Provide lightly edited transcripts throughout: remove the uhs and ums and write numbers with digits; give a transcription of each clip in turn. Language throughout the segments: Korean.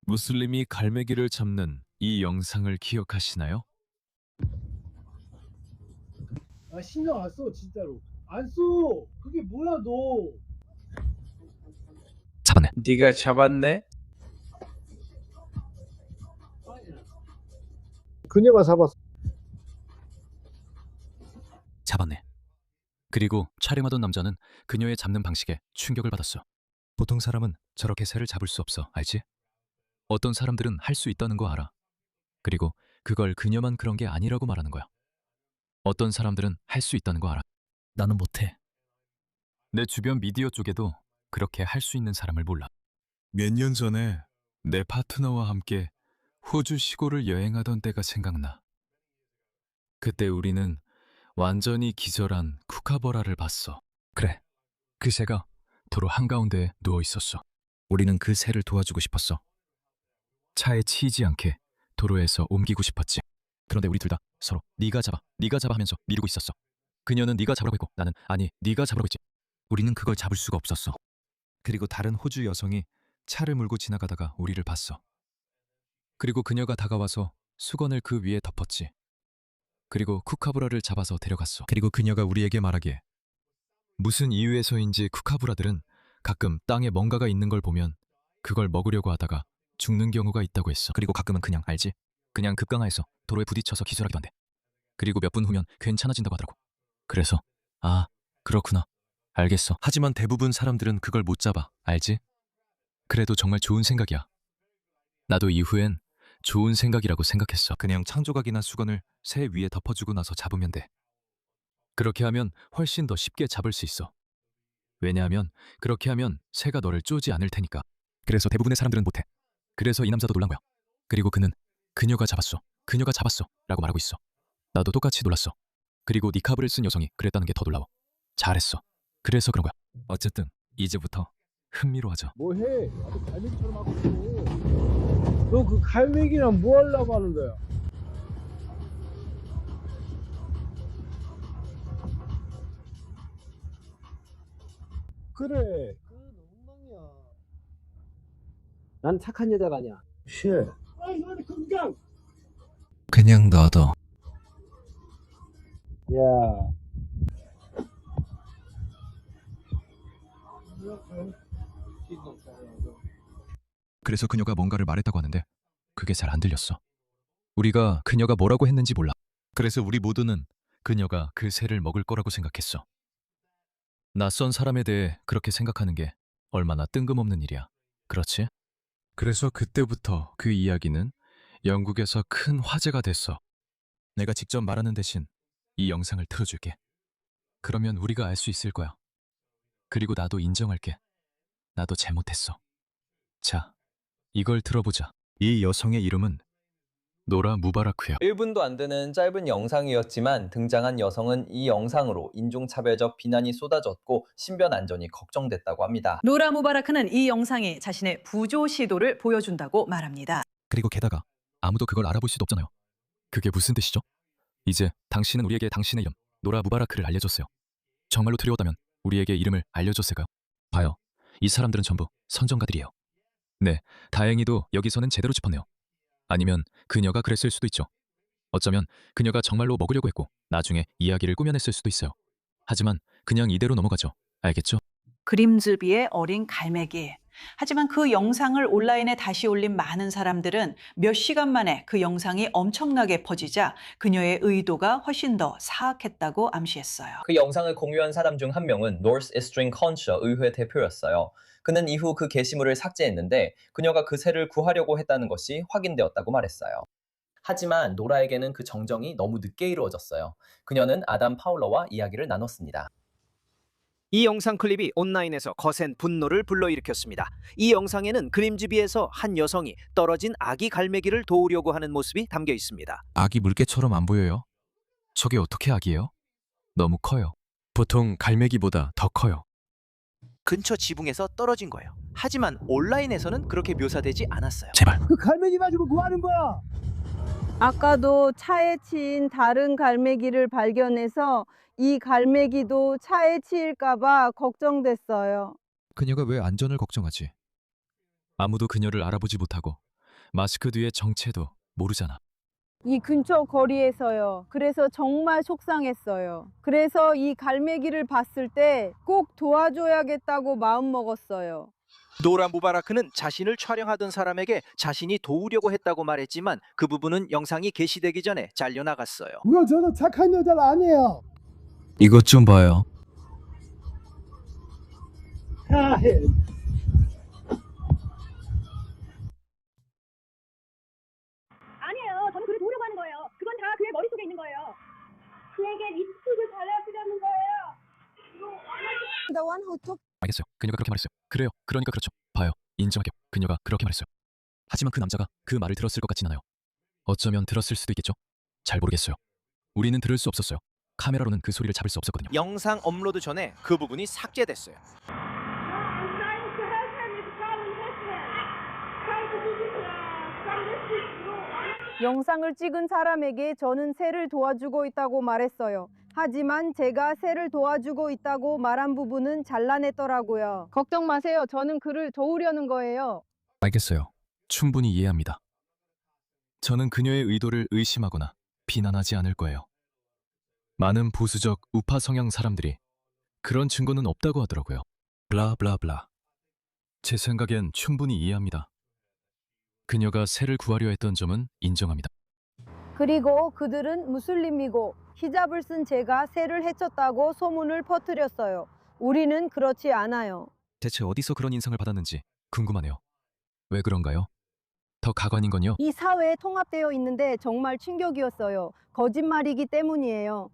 무슬림이 갈매기를 잡는 이 영상을 기억하시나요? 아 신경 안 써 진짜로 안 써. 그게 뭐야 너. 잡았네. 네가 잡았네? 그녀가 잡았어. 잡았네. 그리고 촬영하던 남자는 그녀의 잡는 방식에 충격을 받았어. 보통 사람은 저렇게 새를 잡을 수 없어, 알지? 어떤 사람들은 할 수 있다는 거 알아. 그리고 그걸 그녀만 그런 게 아니라고 말하는 거야. 어떤 사람들은 할 수 있다는 거 알아. 나는 못해. 내 주변 미디어 쪽에도 그렇게 할 수 있는 사람을 몰라. 몇 년 전에 내 파트너와 함께 호주 시골을 여행하던 때가 생각나. 그때 우리는 완전히 기절한 쿠카버라를 봤어. 그래, 그 새가 도로 한가운데에 누워 있었어. 우리는 그 새를 도와주고 싶었어. 차에 치이지 않게 도로에서 옮기고 싶었지. 그런데 우리 둘 다 서로 네가 잡아 하면서 미루고 있었어. 그녀는 네가 잡으라고 했고 나는 아니 네가 잡으라고 했지. 우리는 그걸 잡을 수가 없었어. 그리고 다른 호주 여성이 차를 몰고 지나가다가 우리를 봤어. 그리고 그녀가 다가와서 수건을 그 위에 덮었지. 그리고 쿠카브라를 잡아서 데려갔어. 그리고 그녀가 우리에게 말하기에 무슨 이유에서인지 쿠카브라들은 가끔 땅에 뭔가가 있는 걸 보면 그걸 먹으려고 하다가 죽는 경우가 있다고 했어. 그리고 가끔은 그냥 알지? 그냥 급강하에서 도로에 부딪혀서 기절하기도 한대. 그리고 몇 분 후면 괜찮아진다고 하더라고. 그래서 아, 그렇구나. 알겠어. 하지만 대부분 사람들은 그걸 못 잡아. 알지? 그래도 정말 좋은 생각이야. 나도 이후엔 좋은 생각이라고 생각했어. 그냥 창조각이나 수건을 새 위에 덮어주고 나서 잡으면 돼. 그렇게 하면 훨씬 더 쉽게 잡을 수 있어. 왜냐하면 그렇게 하면 새가 너를 쪼지 않을 테니까. 그래서 대부분의 사람들은 못해. 그래서 이 남자도 놀란 거야. 그리고 그는 그녀가 잡았어 라고 말하고 있어. 나도 똑같이 놀랐어. 그리고 니카브를 쓴 여성이 그랬다는 게 더 놀라워. 잘했어. 그래서 그런 거야. 어쨌든 이제부터 흥미로워져. 뭐해? 나도 갈매기처럼 하고 있어. 너 그 갈매기랑 뭐 하려고 하는 거야? 그래. 그건 엉망이야. 난 착한 여자가 아니야. 쉣. 아이 너한테 금강. 그냥 너도. 야. 그래서 그녀가 뭔가를 말했다고 하는데 그게 잘 안 들렸어. 우리가 그녀가 뭐라고 했는지 몰라. 그래서 우리 모두는 그녀가 그 새를 먹을 거라고 생각했어. 낯선 사람에 대해 그렇게 생각하는 게 얼마나 뜬금없는 일이야. 그렇지? 그래서 그때부터 그 이야기는 영국에서 큰 화제가 됐어. 내가 직접 말하는 대신 이 영상을 틀어줄게. 그러면 우리가 알 수 있을 거야. 그리고 나도 인정할게. 나도 잘못했어. 자, 이걸 들어보자. 이 여성의 이름은 노라 무바라크야. 1분도 안 되는 짧은 영상이었지만 등장한 여성은 이 영상으로 인종차별적 비난이 쏟아졌고 신변 안전이 걱정됐다고 합니다. 노라 무바라크는 이 영상이 자신의 부조 시도를 보여준다고 말합니다. 그리고 게다가 아무도 그걸 알아볼 수도 없잖아요. 그게 무슨 뜻이죠? 이제 당신은 우리에게 당신의 이름 노라 무바라크를 알려줬어요. 정말로 두려웠다면 우리에게 이름을 알려줬을까요? 봐요. 이 사람들은 전부 선정가들이에요. 네, 다행히도 여기서는 제대로 짚었네요. 아니면 그녀가 그랬을 수도 있죠. 어쩌면 그녀가 정말로 먹으려고 했고 나중에 이야기를 꾸며냈을 수도 있어요. 하지만 그냥 이대로 넘어가죠. 알겠죠? 그림즈비의 어린 갈매기. 하지만 그 영상을 온라인에 다시 올린 많은 사람들은 몇 시간 만에 그 영상이 엄청나게 퍼지자 그녀의 의도가 훨씬 더 사악했다고 암시했어요. 그 영상을 공유한 사람 중 한 명은 North Eastern Concha 의회 대표였어요. 그는 이후 그 게시물을 삭제했는데 그녀가 그 새를 구하려고 했다는 것이 확인되었다고 말했어요. 하지만 노라에게는 그 정정이 너무 늦게 이루어졌어요. 그녀는 아담 파울러와 이야기를 나눴습니다. 이 영상 클립이 온라인에서 거센 분노를 불러일으켰습니다. 이 영상에는 그림즈비에서 한 여성이 떨어진 아기 갈매기를 도우려고 하는 모습이 담겨 있습니다. 아기 물개처럼 안 보여요? 저게 어떻게 아기예요? 너무 커요. 보통 갈매기보다 더 커요. 근처 지붕에서 떨어진 거예요. 하지만 온라인에서는 그렇게 묘사되지 않았어요. 제발. 그 갈매기 가지고 뭐 하는 거야? 아까도 차에 치인 다른 갈매기를 발견해서 이 갈매기도 차에 치일까봐 걱정됐어요. 그녀가 왜 안전을 걱정하지? 아무도 그녀를 알아보지 못하고 마스크 뒤의 정체도 모르잖아. 이 근처 거리에서요. 그래서 정말 속상했어요. 그래서 이 갈매기를 봤을 때 꼭 도와줘야겠다고 마음먹었어요. 노라 무바라크는 자신을 촬영하던 사람에게 자신이 도우려고 했다고 말했지만 그 부분은 영상이 게시되기 전에 잘려나갔어요. 그거 저는 착한 여자를 아니에요. 이것 좀 봐요. 아니에요. 저는 그를 도우려고 하는 거예요. 그건 다 그의 머릿속에 있는 거예요. 그에게 리스크를 발휘하시려는 거예요. The one who took 알겠어요. 그녀가 그렇게 말했어요. 그래요. 그러니까 그렇죠. 봐요. 인정할게요. 그녀가 그렇게 말했어요. 하지만 그 남자가 그 말을 들었을 것 같진 않아요. 어쩌면 들었을 수도 있겠죠. 잘 모르겠어요. 우리는 들을 수 없었어요. 카메라로는 그 소리를 잡을 수 없었거든요. 영상 업로드 전에 그 부분이 삭제됐어요. I'm trying to help him with problem business. Trying to do this from this 영상을 찍은 사람에게 저는 새를 도와주고 있다고 말했어요. 하지만 제가 새를 도와주고 있다고 말한 부분은 잘라냈더라고요. 걱정 마세요. 저는 그를 도우려는 거예요. 알겠어요. 충분히 이해합니다. 저는 그녀의 의도를 의심하거나 비난하지 않을 거예요. 많은 보수적 우파 성향 사람들이 그런 증거는 없다고 하더라고요. 블라블라블라. 제 생각엔 충분히 이해합니다. 그녀가 새를 구하려 했던 점은 인정합니다. 그리고 그들은 무슬림이고 히잡을 쓴 제가 새를 해쳤다고 소문을 퍼뜨렸어요. 우리는 그렇지 않아요. 대체 어디서 그런 인상을 받았는지 궁금하네요. 왜 그런가요? 더 가관인 건요. 이 사회에 통합되어 있는데 정말 충격이었어요. 거짓말이기 때문이에요.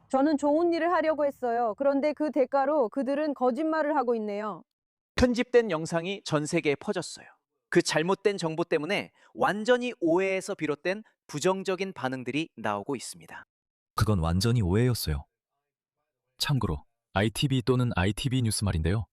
저는 좋은 일을 하려고 했어요. 그런데 그 대가로 그들은 거짓말을 하고 있네요. 편집된 영상이 전 세계에 퍼졌어요. 그 잘못된 정보 때문에 완전히 오해에서 비롯된 부정적인 반응들이 나오고 있습니다. 그건 완전히 오해였어요. 참고로 ITV 또는 ITV 뉴스 말인데요.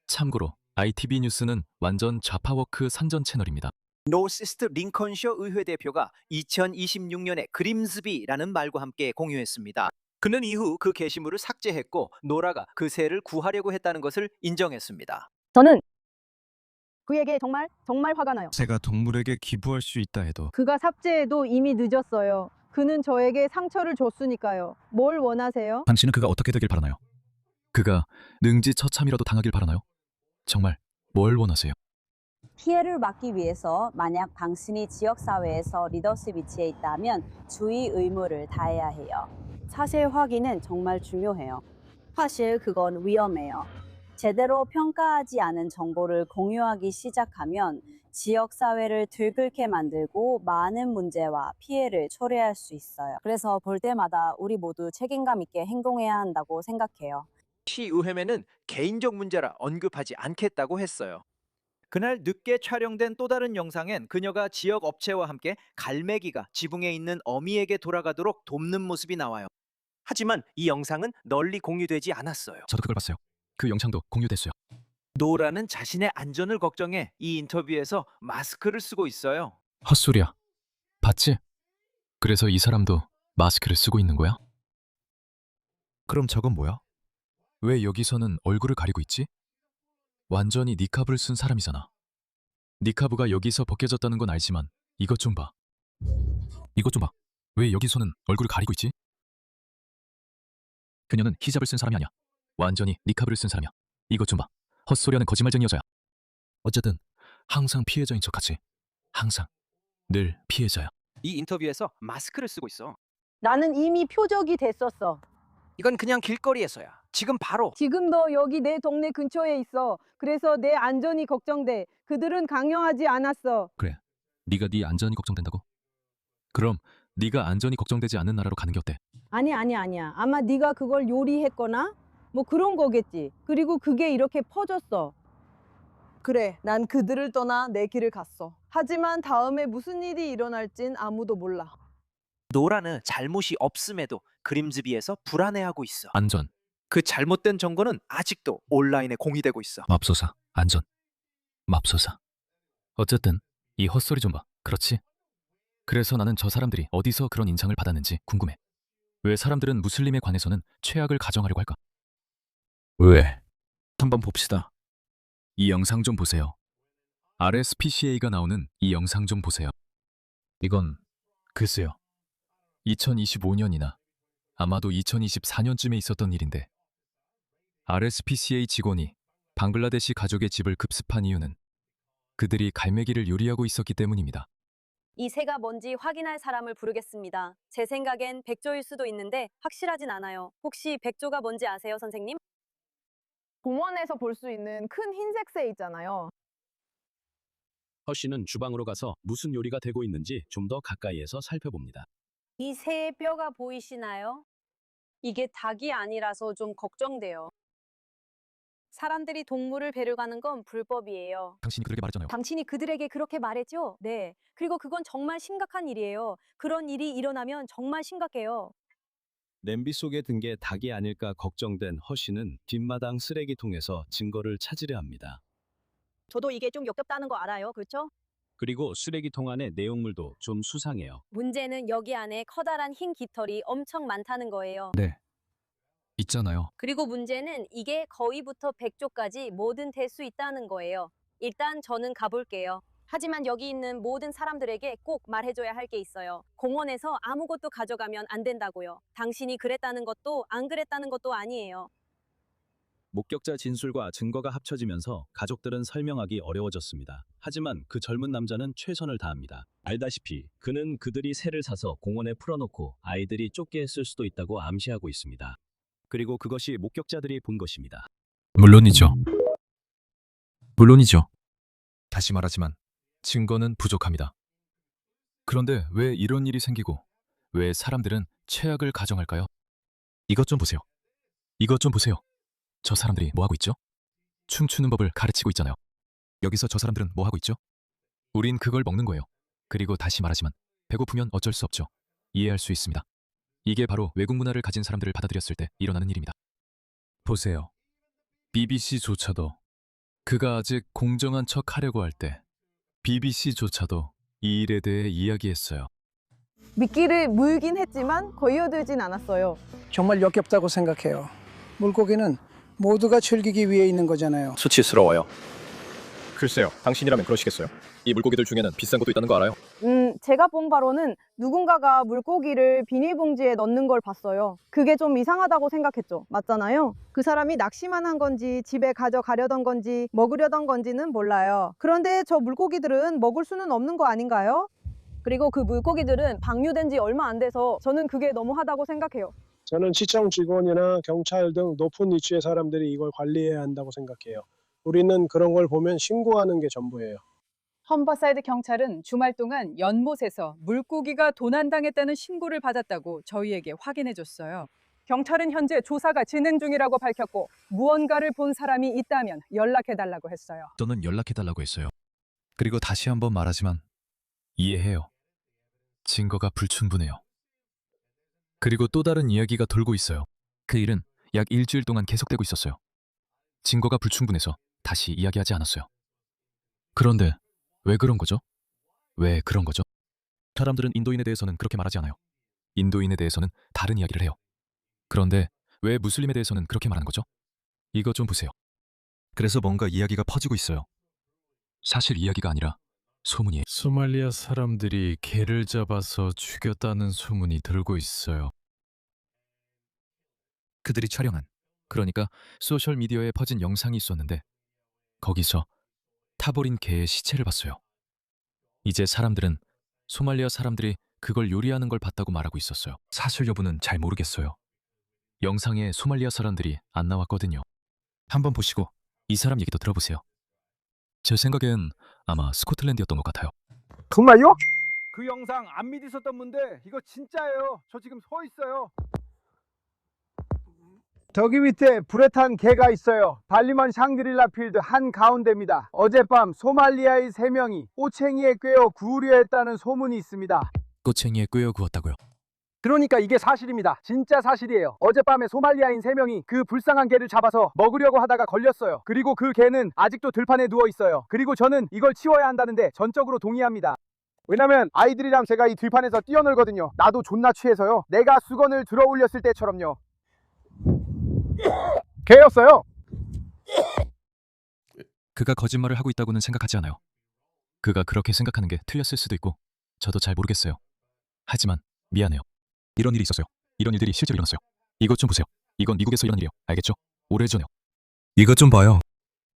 참고로 ITV 뉴스는 완전 좌파워크 선전 채널입니다. 노스이스트 링컨셔 의회 대표가 2026년에 그림스비라는 말과 함께 공유했습니다. 그는 이후 그 게시물을 삭제했고 노라가 그 새를 구하려고 했다는 것을 인정했습니다. 저는 그에게 정말 화가 나요. 새가 동물에게 기부할 수 있다 해도 그가 삭제해도 이미 늦었어요. 그는 저에게 상처를 줬으니까요. 뭘 원하세요? 당신은 그가 어떻게 되길 바라나요? 그가 능지처참이라도 당하길 바라나요? 정말 뭘 원하세요? 피해를 막기 위해서 만약 당신이 지역사회에서 리더십 위치에 있다면 주의 의무를 다해야 해요. 사실 확인은 정말 중요해요. 사실 그건 위험해요. 제대로 평가하지 않은 정보를 공유하기 시작하면 지역사회를 들끓게 만들고 많은 문제와 피해를 초래할 수 있어요. 그래서 볼 때마다 우리 모두 책임감 있게 행동해야 한다고 생각해요. 시의회면은 개인적 문제라 언급하지 않겠다고 했어요. 그날 늦게 촬영된 또 다른 영상엔 그녀가 지역 업체와 함께 갈매기가 지붕에 있는 어미에게 돌아가도록 돕는 모습이 나와요. 하지만 이 영상은 널리 공유되지 않았어요. 저도 그걸 봤어요. 그 영상도 공유됐어요. 노라는 자신의 안전을 걱정해 이 인터뷰에서 마스크를 쓰고 있어요. 헛소리야. 봤지? 그래서 이 사람도 마스크를 쓰고 있는 거야? 그럼 저건 뭐야? 왜 여기서는 얼굴을 가리고 있지? 완전히 니카브를 쓴 사람이잖아. 니카브가 여기서 벗겨졌다는 건 알지만 이것 좀 봐. 이것 좀 봐. 왜 여기서는 얼굴을 가리고 있지? 그녀는 히잡을 쓴 사람이 아니야. 완전히 니카브를 쓴 사람이야. 이것 좀 봐. 헛소리하는 거짓말쟁이 여자야. 어쨌든 항상 피해자인 척하지. 항상 늘 피해자야. 이 인터뷰에서 마스크를 쓰고 있어. 나는 이미 표적이 됐었어. 이건 그냥 길거리에서야. 지금 바로. 지금도 여기 내 동네 근처에 있어. 그래서 내 안전이 걱정돼. 그들은 강요하지 않았어. 그래. 네가 네 안전이 걱정된다고? 그럼 네가 안전이 걱정되지 않는 나라로 가는 게 어때? 아니야. 아마 네가 그걸 요리했거나 뭐 그런 거겠지. 그리고 그게 이렇게 퍼졌어. 그래, 난 그들을 떠나 내 길을 갔어. 하지만 다음에 무슨 일이 일어날진 아무도 몰라. 노라는 잘못이 없음에도 그림즈비에서 불안해하고 있어. 안전, 그 잘못된 정보는 아직도 온라인에 공유되고 있어. 맙소사, 안전, 맙소사. 어쨌든 이 헛소리 좀 봐. 그렇지? 그래서 나는 저 사람들이 어디서 그런 인상을 받았는지 궁금해. 왜 사람들은 무슬림에 관해서는 최악을 가정하려고 할까? 왜? 한번 봅시다. 이 영상 좀 보세요. RSPCA가 나오는 이 영상 좀 보세요. 이건 글쎄요. 2025년이나 아마도 2024년쯤에 있었던 일인데 RSPCA 직원이 방글라데시 가족의 집을 급습한 이유는 그들이 갈매기를 요리하고 있었기 때문입니다. 이 새가 뭔지 확인할 사람을 부르겠습니다. 제 생각엔 백조일 수도 있는데 확실하진 않아요. 혹시 백조가 뭔지 아세요, 선생님? 공원에서 볼 수 있는 큰 흰색 새 있잖아요. 허씨는 주방으로 가서 무슨 요리가 되고 있는지 좀 더 가까이에서 살펴봅니다. 이 새의 뼈가 보이시나요? 이게 닭이 아니라서 좀 걱정돼요. 사람들이 동물을 뵈려가는 건 불법이에요. 당신이 그렇게 말했잖아요. 당신이 그들에게 그렇게 말했죠? 네. 그리고 그건 정말 심각한 일이에요. 그런 일이 일어나면 정말 심각해요. 냄비 속에 든 게 닭이 아닐까 걱정된 허씨는 뒷마당 쓰레기통에서 증거를 찾으려 합니다. 저도 이게 좀 역겹다는 거 알아요. 그렇죠? 그리고 쓰레기통 안의 내용물도 좀 수상해요. 문제는 여기 안에 커다란 흰 깃털이 엄청 많다는 거예요. 네. 있잖아요. 그리고 문제는 이게 거위부터 백조까지 뭐든 될 수 있다는 거예요. 일단 저는 가볼게요. 하지만 여기 있는 모든 사람들에게 꼭 말해줘야 할 게 있어요. 공원에서 아무것도 가져가면 안 된다고요. 당신이 그랬다는 것도 안 그랬다는 것도 아니에요. 목격자 진술과 증거가 합쳐지면서 가족들은 설명하기 어려워졌습니다. 하지만 그 젊은 남자는 최선을 다합니다. 알다시피 그는 그들이 새를 사서 공원에 풀어놓고 아이들이 쫓게 했을 수도 있다고 암시하고 있습니다. 그리고 그것이 목격자들이 본 것입니다. 물론이죠. 물론이죠. 다시 말하지만 증거는 부족합니다. 그런데 왜 이런 일이 생기고 왜 사람들은 최악을 가정할까요? 이것 좀 보세요. 이것 좀 보세요. 저 사람들이 뭐 하고 있죠? 춤추는 법을 가르치고 있잖아요. 여기서 저 사람들은 뭐 하고 있죠? 우린 그걸 먹는 거예요. 그리고 다시 말하지만 배고프면 어쩔 수 없죠. 이해할 수 있습니다. 이게 바로 외국 문화를 가진 사람들을 받아들였을 때 일어나는 일입니다. 보세요. BBC조차도 그가 아직 공정한 척 하려고 할 때 BBC조차도 이 일에 대해 이야기했어요. 미끼를 물긴 했지만 거이어들진 않았어요. 정말 역겹다고 생각해요. 물고기는 모두가 즐기기 위해 있는 거잖아요. 수치스러워요. 글쎄요, 당신이라면 그러시겠어요? 이 물고기들 중에는 비싼 것도 있다는 거 알아요? 제가 본 바로는 누군가가 물고기를 비닐봉지에 넣는 걸 봤어요. 그게 좀 이상하다고 생각했죠. 맞잖아요. 그 사람이 낚시만 한 건지 집에 가져가려던 건지 먹으려던 건지는 몰라요. 그런데 저 물고기들은 먹을 수는 없는 거 아닌가요? 그리고 그 물고기들은 방류된 지 얼마 안 돼서 저는 그게 너무하다고 생각해요. 저는 시청 직원이나 경찰 등 높은 위치의 사람들이 이걸 관리해야 한다고 생각해요. 우리는 그런 걸 보면 신고하는 게 전부예요. 험버사이드 경찰은 주말 동안 연못에서 물고기가 도난당했다는 신고를 받았다고 저희에게 확인해줬어요. 경찰은 현재 조사가 진행 중이라고 밝혔고 무언가를 본 사람이 있다면 연락해달라고 했어요. 저는 연락해달라고 했어요. 그리고 다시 한번 말하지만 이해해요. 증거가 불충분해요. 그리고 또 다른 이야기가 돌고 있어요. 그 일은 약 일주일 동안 계속되고 있었어요. 증거가 불충분해서 다시 이야기하지 않았어요. 그런데 왜 그런 거죠? 왜 그런 거죠? 사람들은 인도인에 대해서는 그렇게 말하지 않아요. 인도인에 대해서는 다른 이야기를 해요. 그런데 왜 무슬림에 대해서는 그렇게 말하는 거죠? 이거 좀 보세요. 그래서 뭔가 이야기가 퍼지고 있어요. 사실 이야기가 아니라 소문이에요. 소말리아 사람들이 개를 잡아서 죽였다는 소문이 들고 있어요. 그들이 촬영한, 그러니까 소셜미디어에 퍼진 영상이 있었는데 거기서 타버린 개의 시체를 봤어요. 이제 사람들은 소말리아 사람들이 그걸 요리하는 걸 봤다고 말하고 있었어요. 사실 여부는 잘 모르겠어요. 영상에 소말리아 사람들이 안 나왔거든요. 한번 보시고 이 사람 얘기도 들어보세요. 제 생각엔 아마 스코틀랜드였던 것 같아요. 정말요? 그 영상 안 믿으셨던 분들 이거 진짜예요. 저 지금 서 있어요. 저기 밑에 불에 탄 개가 있어요. 발리만 샹그릴라 필드 한가운데입니다. 어젯밤 소말리아의 3명이 꼬챙이에 꿰어 구우려 했다는 소문이 있습니다. 꼬챙이에 꿰어 구웠다고요? 그러니까 이게 사실입니다. 진짜 사실이에요. 어젯밤에 소말리아인 3명이 그 불쌍한 개를 잡아서 먹으려고 하다가 걸렸어요. 그리고 그 개는 아직도 들판에 누워 있어요. 그리고 저는 이걸 치워야 한다는데 전적으로 동의합니다. 왜냐면 아이들이랑 제가 이 들판에서 뛰어놀거든요. 나도 존나 취해서요. 내가 수건을 들어 올렸을 때처럼요. 개였어요. 그가 거짓말을 하고 있다고는 생각하지 않아요. 그가 그렇게 생각하는 게 틀렸을 수도 있고 저도 잘 모르겠어요. 하지만 미안해요. 이런 일이 있었어요. 이런 일들이 실제로 일어났어요. 이것 좀 보세요. 이건 미국에서 일어난 일이에요. 알겠죠? 오래전에요. 이것 좀 봐요.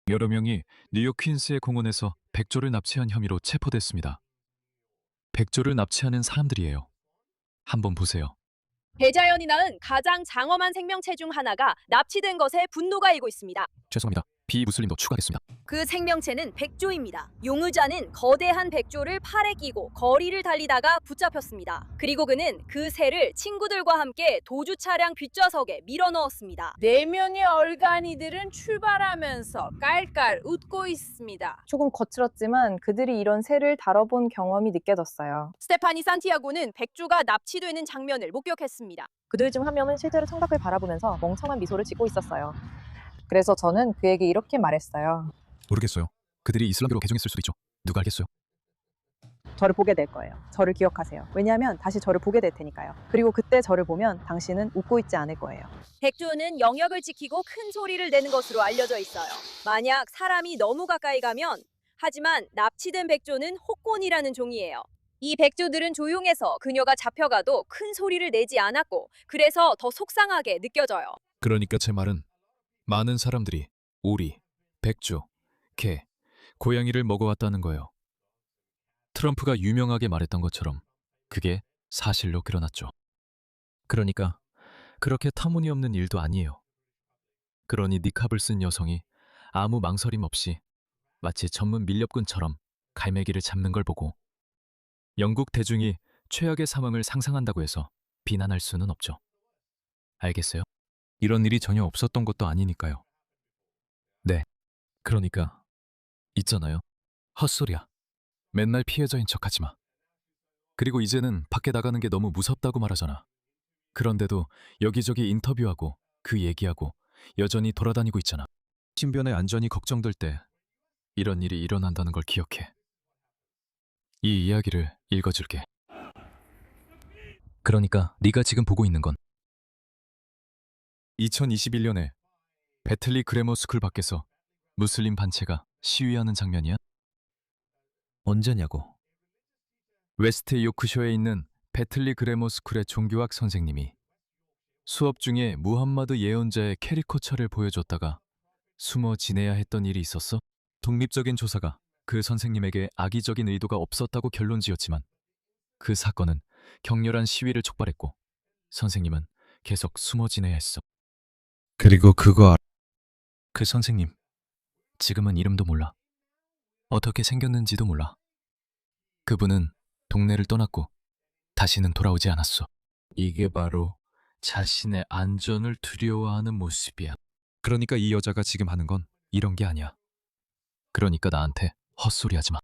여러 명이 뉴욕 퀸스의 공원에서 백조를 납치한 혐의로 체포됐습니다. 백조를 납치하는 사람들이에요. 한번 보세요. 대자연이 낳은 가장 장엄한 생명체 중 하나가 납치된 것에 분노가 일고 있습니다. 죄송합니다. 비무슬림도 추가하겠습니다. 그 생명체는 백조입니다. 용의자는 거대한 백조를 팔에 끼고 거리를 달리다가 붙잡혔습니다. 그리고 그는 그 새를 친구들과 함께 도주 차량 뒷좌석에 밀어 넣었습니다. 내면의 얼간이들은 출발하면서 깔깔 웃고 있습니다. 조금 거칠었지만 그들이 이런 새를 다뤄본 경험이 느껴졌어요. 스테파니 산티아고는 백조가 납치되는 장면을 목격했습니다. 그들 중 한 명은 실제로 창밖을 바라보면서 멍청한 미소를 짓고 있었어요. 그래서 저는 그에게 이렇게 말했어요. 모르겠어요. 그들이 이슬람교로 개종했을 수도 있죠. 누가 알겠어요? 저를 보게 될 거예요. 저를 기억하세요. 왜냐하면 다시 저를 보게 될 테니까요. 그리고 그때 저를 보면 당신은 웃고 있지 않을 거예요. 백조는 영역을 지키고 큰 소리를 내는 것으로 알려져 있어요. 만약 사람이 너무 가까이 가면, 하지만 납치된 백조는 혹곤이라는 종이에요. 이 백조들은 조용해서 그녀가 잡혀가도 큰 소리를 내지 않았고, 그래서 더 속상하게 느껴져요. 그러니까 제 말은 많은 사람들이 오리, 백조, 개, 고양이를 먹어왔다는 거예요. 트럼프가 유명하게 말했던 것처럼 그게 사실로 드러났죠. 그러니까 그렇게 터무니없는 일도 아니에요. 그러니 니캅을 쓴 여성이 아무 망설임 없이 마치 전문 밀렵꾼처럼 갈매기를 잡는 걸 보고 영국 대중이 최악의 상황을 상상한다고 해서 비난할 수는 없죠. 알겠어요? 이런 일이 전혀 없었던 것도 아니니까요. 네, 그러니까 있잖아요. 헛소리야. 맨날 피해자인 척하지 마. 그리고 이제는 밖에 나가는 게 너무 무섭다고 말하잖아. 그런데도 여기저기 인터뷰하고 그 얘기하고 여전히 돌아다니고 있잖아. 신변의 안전이 걱정될 때 이런 일이 일어난다는 걸 기억해. 이 이야기를 읽어줄게. 그러니까 네가 지금 보고 있는 건 2021년에 배틀리 그래머 스쿨 밖에서 무슬림 반체가 시위하는 장면이야? 언제냐고. 웨스트 요크셔에 있는 배틀리 그래머 스쿨의 종교학 선생님이 수업 중에 무함마드 예언자의 캐리커처를 보여줬다가 숨어 지내야 했던 일이 있었어? 독립적인 조사가 그 선생님에게 악의적인 의도가 없었다고 결론지었지만 그 사건은 격렬한 시위를 촉발했고 선생님은 계속 숨어 지내야 했어. 그리고 그 선생님 지금은 이름도 몰라. 어떻게 생겼는지도 몰라. 그분은 동네를 떠났고 다시는 돌아오지 않았어. 이게 바로 자신의 안전을 두려워하는 모습이야. 그러니까 이 여자가 지금 하는 건 이런 게 아니야. 그러니까 나한테 헛소리 하지 마.